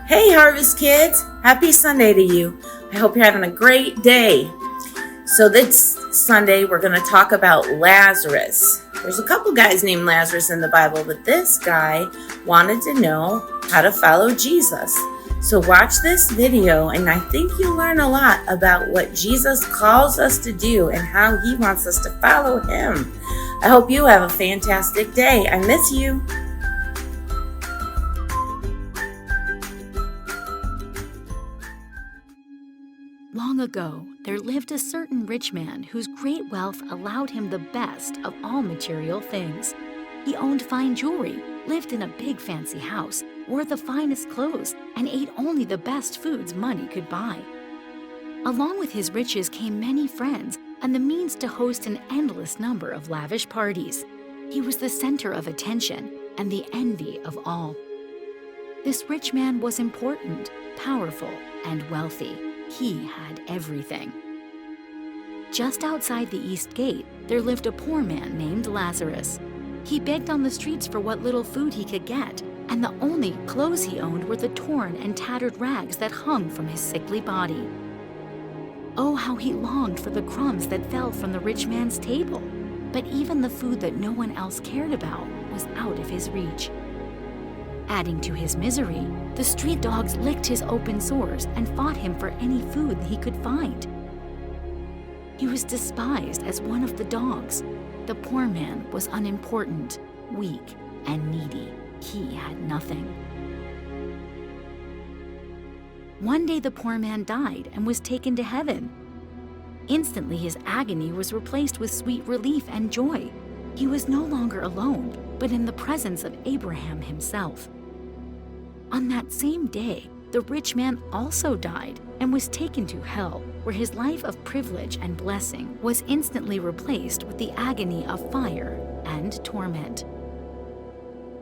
Hey, Harvest Kids! Happy Sunday to you. I hope you're having a great day. So this Sunday, we're going to talk about Lazarus. There's a couple guys named Lazarus in the Bible, but this guy wanted to know how to follow Jesus. So watch this video, and I think you'll learn a lot about what Jesus calls us to do and how he wants us to follow him. I hope you have a fantastic day. I miss you. Long ago, there lived a certain rich man whose great wealth allowed him the best of all material things. He owned fine jewelry, lived in a big fancy house, wore the finest clothes, and ate only the best foods money could buy. Along with his riches came many friends and the means to host an endless number of lavish parties. He was the center of attention and the envy of all. This rich man was important, powerful, and wealthy. He had everything. Just outside the East Gate, there lived a poor man named Lazarus. He begged on the streets for what little food he could get, and the only clothes he owned were the torn and tattered rags that hung from his sickly body. Oh, how he longed for the crumbs that fell from the rich man's table, but even the food that no one else cared about was out of his reach. Adding to his misery, the street dogs licked his open sores and fought him for any food he could find. He was despised as one of the dogs. The poor man was unimportant, weak, and needy. He had nothing. One day the poor man died and was taken to heaven. Instantly his agony was replaced with sweet relief and joy. He was no longer alone, but in the presence of Abraham himself. On that same day, the rich man also died and was taken to hell, where his life of privilege and blessing was instantly replaced with the agony of fire and torment.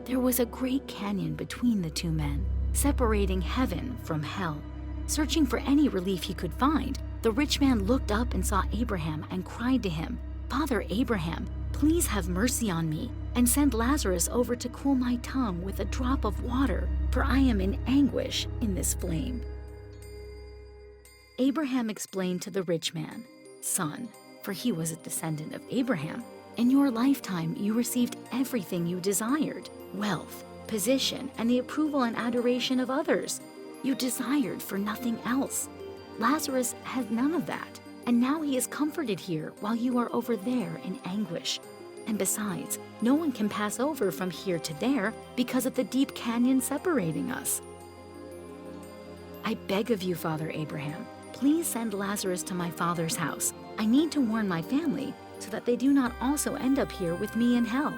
There was a great canyon between the two men, separating heaven from hell. Searching for any relief he could find, the rich man looked up and saw Abraham and cried to him, "Father Abraham, please have mercy on me and send Lazarus over to cool my tongue with a drop of water, for I am in anguish in this flame." Abraham explained to the rich man, "Son," for he was a descendant of Abraham, "in your lifetime you received everything you desired, wealth, position, and the approval and adoration of others. You desired for nothing else. Lazarus has none of that, and now he is comforted here while you are over there in anguish. And besides, no one can pass over from here to there because of the deep canyon separating us. I beg of you, Father Abraham, please send Lazarus to my father's house. I need to warn my family so that they do not also end up here with me in hell."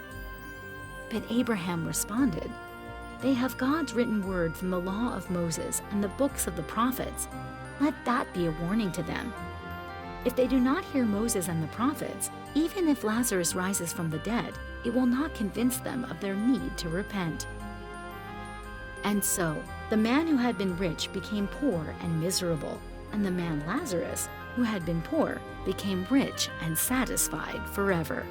But Abraham responded, "They have God's written word from the law of Moses and the books of the prophets. Let that be a warning to them. If they do not hear Moses and the prophets, even if Lazarus rises from the dead, it will not convince them of their need to repent." And so, the man who had been rich became poor and miserable, and the man Lazarus, who had been poor, became rich and satisfied forever.